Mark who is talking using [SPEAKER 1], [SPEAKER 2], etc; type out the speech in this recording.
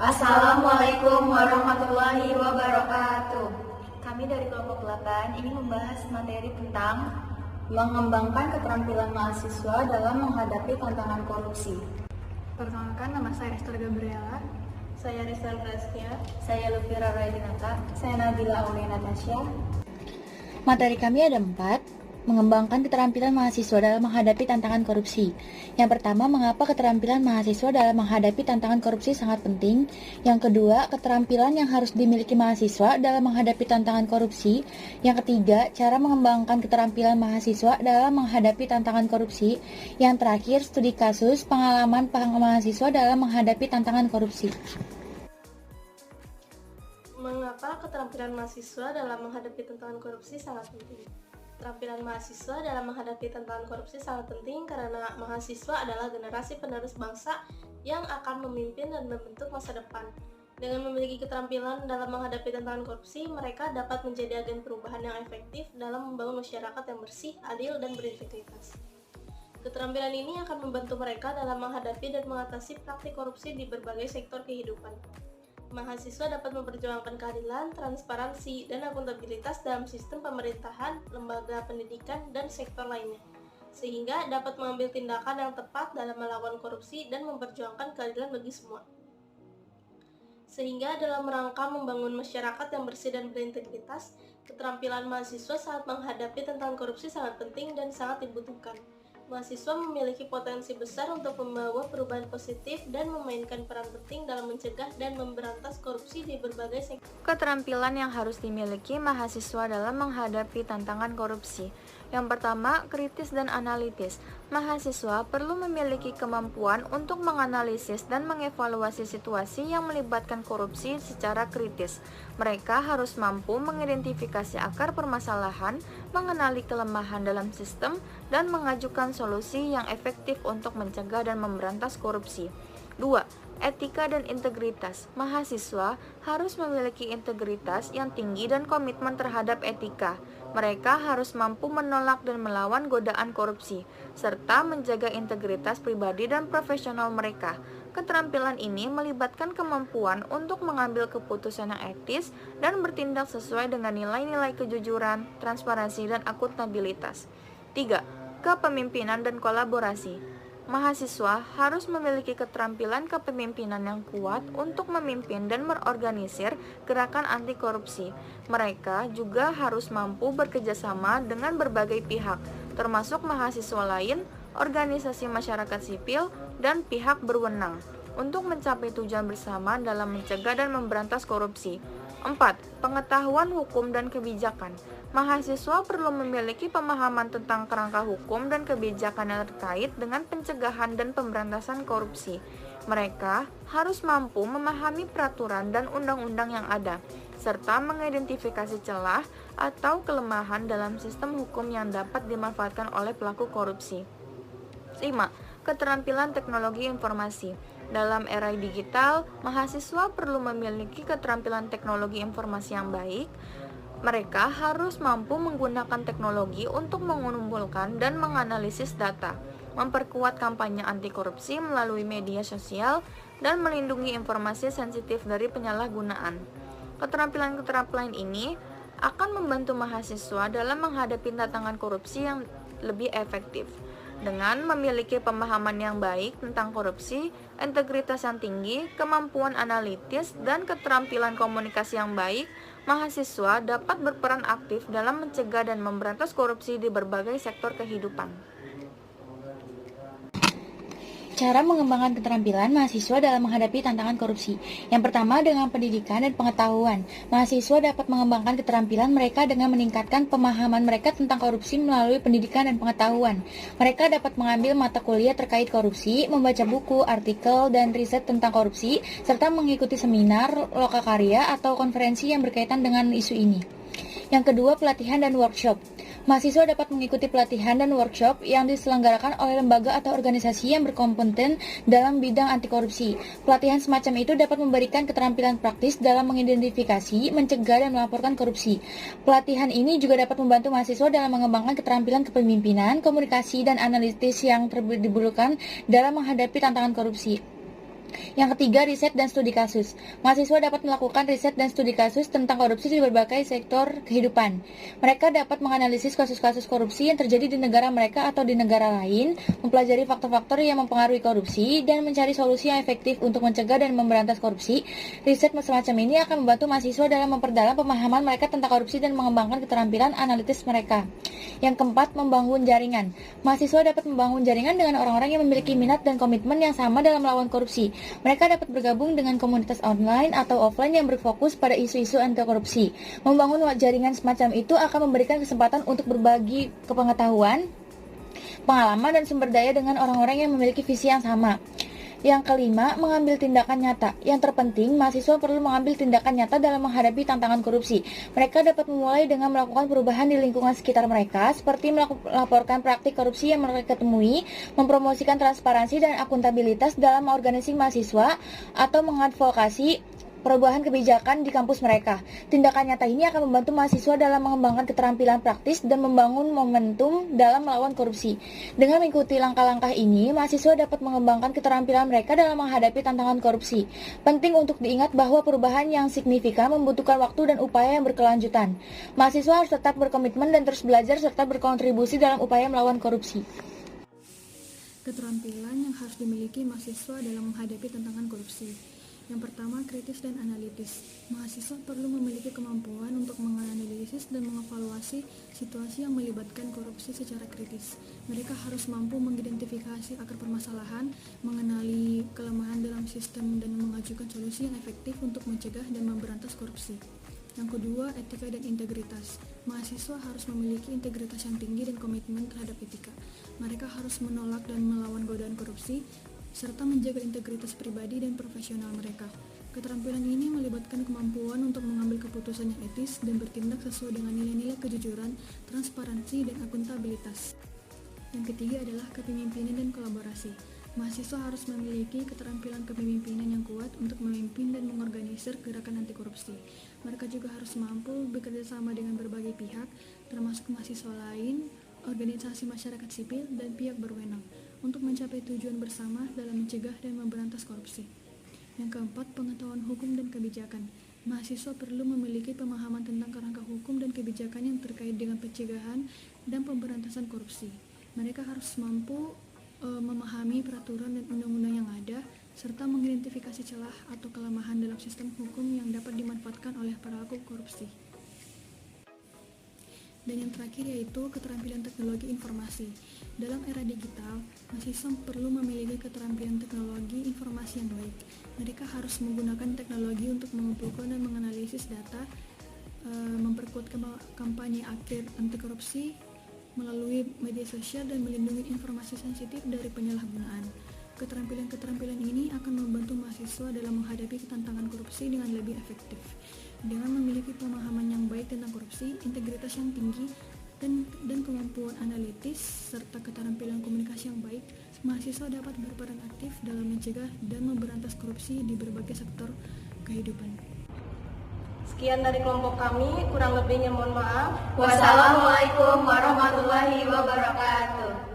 [SPEAKER 1] Assalamualaikum warahmatullahi wabarakatuh.
[SPEAKER 2] Kami dari kelompok 8 ingin membahas materi tentang
[SPEAKER 1] mengembangkan keterampilan mahasiswa dalam menghadapi tantangan korupsi.
[SPEAKER 3] Perkenalkan, nama saya Esther Gabriela.
[SPEAKER 2] saya Rizal Raskia,
[SPEAKER 1] Saya Lufira Raidinata.
[SPEAKER 2] saya Nabila Aulia Natasha.
[SPEAKER 4] Materi kami ada 4. Mengembangkan keterampilan mahasiswa dalam menghadapi tantangan korupsi. Yang pertama, mengapa keterampilan mahasiswa dalam menghadapi tantangan korupsi sangat penting. Yang kedua, keterampilan yang harus dimiliki mahasiswa dalam menghadapi tantangan korupsi. Yang ketiga, cara mengembangkan keterampilan mahasiswa dalam menghadapi tantangan korupsi. Yang terakhir, studi kasus pengalaman mahasiswa dalam menghadapi tantangan korupsi.
[SPEAKER 3] Mengapa keterampilan mahasiswa dalam menghadapi tantangan korupsi sangat penting? Keterampilan mahasiswa dalam menghadapi tantangan korupsi sangat penting karena mahasiswa adalah generasi penerus bangsa yang akan memimpin dan membentuk masa depan. Dengan memiliki keterampilan dalam menghadapi tantangan korupsi, mereka dapat menjadi agen perubahan yang efektif dalam membangun masyarakat yang bersih, adil, dan berintegritas. Keterampilan ini akan membantu mereka dalam menghadapi dan mengatasi praktik korupsi di berbagai sektor kehidupan. Mahasiswa dapat memperjuangkan keadilan, transparansi, dan akuntabilitas dalam sistem pemerintahan, lembaga pendidikan, dan sektor lainnya, sehingga dapat mengambil tindakan yang tepat dalam melawan korupsi dan memperjuangkan keadilan bagi semua. Sehingga dalam rangka membangun masyarakat yang bersih dan berintegritas, keterampilan mahasiswa saat menghadapi tantangan korupsi sangat penting dan sangat dibutuhkan. Mahasiswa memiliki potensi besar untuk membawa perubahan positif dan memainkan peran penting dalam mencegah dan memberantas korupsi di berbagai sektor.
[SPEAKER 5] Keterampilan yang harus dimiliki mahasiswa dalam menghadapi tantangan korupsi. Yang pertama, kritis dan analitis. Mahasiswa perlu memiliki kemampuan untuk menganalisis dan mengevaluasi situasi yang melibatkan korupsi secara kritis. Mereka harus mampu mengidentifikasi akar permasalahan, mengenali kelemahan dalam sistem, dan mengajukan solusi yang efektif untuk mencegah dan memberantas korupsi. 2. Etika dan integritas. Mahasiswa harus memiliki integritas yang tinggi dan komitmen terhadap etika. Mereka harus mampu menolak dan melawan godaan korupsi, serta menjaga integritas pribadi dan profesional mereka. Keterampilan ini melibatkan kemampuan untuk mengambil keputusan yang etis dan bertindak sesuai dengan nilai-nilai kejujuran, transparansi, dan akuntabilitas. 3. Kepemimpinan dan kolaborasi. Mahasiswa harus memiliki keterampilan kepemimpinan yang kuat untuk memimpin dan merorganisir gerakan anti korupsi. Mereka juga harus mampu bekerjasama dengan berbagai pihak, termasuk mahasiswa lain, organisasi masyarakat sipil, dan pihak berwenang, untuk mencapai tujuan bersama dalam mencegah dan memberantas korupsi. 4. Pengetahuan hukum dan kebijakan. Mahasiswa perlu memiliki pemahaman tentang kerangka hukum dan kebijakan yang terkait dengan pencegahan dan pemberantasan korupsi. Mereka harus mampu memahami peraturan dan undang-undang yang ada, serta mengidentifikasi celah atau kelemahan dalam sistem hukum yang dapat dimanfaatkan oleh pelaku korupsi. 5. Keterampilan teknologi informasi. Dalam era digital, mahasiswa perlu memiliki keterampilan teknologi informasi yang baik. Mereka harus mampu menggunakan teknologi untuk mengumpulkan dan menganalisis data, memperkuat kampanye anti korupsi melalui media sosial, dan melindungi informasi sensitif dari penyalahgunaan. Keterampilan-keterampilan ini akan membantu mahasiswa dalam menghadapi tantangan korupsi yang lebih efektif. Dengan memiliki pemahaman yang baik tentang korupsi, integritas yang tinggi, kemampuan analitis, dan keterampilan komunikasi yang baik, mahasiswa dapat berperan aktif dalam mencegah dan memberantas korupsi di berbagai sektor kehidupan.
[SPEAKER 4] Cara mengembangkan keterampilan mahasiswa dalam menghadapi tantangan korupsi. Yang pertama, dengan pendidikan dan pengetahuan. Mahasiswa dapat mengembangkan keterampilan mereka dengan meningkatkan pemahaman mereka tentang korupsi melalui pendidikan dan pengetahuan. Mereka dapat mengambil mata kuliah terkait korupsi, membaca buku, artikel, dan riset tentang korupsi, serta mengikuti seminar, lokakarya, atau konferensi yang berkaitan dengan isu ini. Yang kedua, pelatihan dan workshop. Mahasiswa dapat mengikuti pelatihan dan workshop yang diselenggarakan oleh lembaga atau organisasi yang berkompeten dalam bidang anti korupsi. Pelatihan semacam itu dapat memberikan keterampilan praktis dalam mengidentifikasi, mencegah, dan melaporkan korupsi. Pelatihan ini juga dapat membantu mahasiswa dalam mengembangkan keterampilan kepemimpinan, komunikasi, dan analitis yang diperlukan dalam menghadapi tantangan korupsi. Yang ketiga, riset dan studi kasus. Mahasiswa dapat melakukan riset dan studi kasus tentang korupsi di berbagai sektor kehidupan. Mereka dapat menganalisis kasus-kasus korupsi yang terjadi di negara mereka atau di negara lain, mempelajari faktor-faktor yang mempengaruhi korupsi, dan mencari solusi yang efektif untuk mencegah dan memberantas korupsi. Riset semacam ini akan membantu mahasiswa dalam memperdalam pemahaman mereka tentang korupsi dan mengembangkan keterampilan analitis mereka. Yang keempat, membangun jaringan. Mahasiswa dapat membangun jaringan dengan orang-orang yang memiliki minat dan komitmen yang sama dalam melawan korupsi. Mereka dapat bergabung dengan komunitas online atau offline yang berfokus pada isu-isu anti korupsi. Membangun jaringan semacam itu akan memberikan kesempatan untuk berbagi pengetahuan, pengalaman, dan sumber daya dengan orang-orang yang memiliki visi yang sama. Yang kelima, mengambil tindakan nyata. Yang terpenting, mahasiswa perlu mengambil tindakan nyata dalam menghadapi tantangan korupsi. Mereka dapat memulai dengan melakukan perubahan di lingkungan sekitar mereka, seperti melaporkan praktik korupsi yang mereka temui, mempromosikan transparansi dan akuntabilitas dalam organisasi mahasiswa, atau mengadvokasi perubahan kebijakan di kampus mereka. Tindakan nyata ini akan membantu mahasiswa dalam mengembangkan keterampilan praktis dan membangun momentum dalam melawan korupsi. Dengan mengikuti langkah-langkah ini, mahasiswa dapat mengembangkan keterampilan mereka dalam menghadapi tantangan korupsi. Penting untuk diingat bahwa perubahan yang signifikan membutuhkan waktu dan upaya yang berkelanjutan. Mahasiswa harus tetap berkomitmen dan terus belajar serta berkontribusi dalam upaya melawan korupsi.
[SPEAKER 6] Keterampilan yang harus dimiliki mahasiswa dalam menghadapi tantangan korupsi. Yang pertama, kritis dan analitis. Mahasiswa perlu memiliki kemampuan untuk menganalisis dan mengevaluasi situasi yang melibatkan korupsi secara kritis. Mereka harus mampu mengidentifikasi akar permasalahan, mengenali kelemahan dalam sistem, dan mengajukan solusi yang efektif untuk mencegah dan memberantas korupsi. Yang kedua, etika dan integritas. Mahasiswa harus memiliki integritas yang tinggi dan komitmen terhadap etika. Mereka harus menolak dan melawan godaan korupsi, serta menjaga integritas pribadi dan profesional mereka. Keterampilan ini melibatkan kemampuan untuk mengambil keputusan yang etis dan bertindak sesuai dengan nilai-nilai kejujuran, transparansi, dan akuntabilitas. Yang ketiga adalah kepemimpinan dan kolaborasi. Mahasiswa harus memiliki keterampilan kepemimpinan yang kuat untuk memimpin dan mengorganisir gerakan anti korupsi. Mereka juga harus mampu bekerja sama dengan berbagai pihak, termasuk mahasiswa lain, organisasi masyarakat sipil, dan pihak berwenang, untuk mencapai tujuan bersama dalam mencegah dan memberantas korupsi. Yang keempat, pengetahuan hukum dan kebijakan. Mahasiswa perlu memiliki pemahaman tentang kerangka hukum dan kebijakan yang terkait dengan pencegahan dan pemberantasan korupsi. Mereka harus mampu memahami peraturan dan undang-undang yang ada, serta mengidentifikasi celah atau kelemahan dalam sistem hukum yang dapat dimanfaatkan oleh pelaku korupsi. Dan yang terakhir yaitu keterampilan teknologi informasi. Dalam era digital, mahasiswa perlu memiliki keterampilan teknologi informasi yang baik. Mereka harus menggunakan teknologi untuk mengumpulkan dan menganalisis data, memperkuat kampanye akhir anti korupsi melalui media sosial, dan melindungi informasi sensitif dari penyalahgunaan. Keterampilan-keterampilan ini akan membantu mahasiswa dalam menghadapi tantangan korupsi dengan lebih efektif. Dengan memiliki pemahaman yang baik tentang korupsi, integritas yang tinggi, dan kemampuan analitis, serta keterampilan komunikasi yang baik, mahasiswa dapat berperan aktif dalam mencegah dan memberantas korupsi di berbagai sektor kehidupan.
[SPEAKER 3] Sekian dari kelompok kami, kurang lebihnya mohon maaf.
[SPEAKER 2] Wassalamualaikum warahmatullahi wabarakatuh.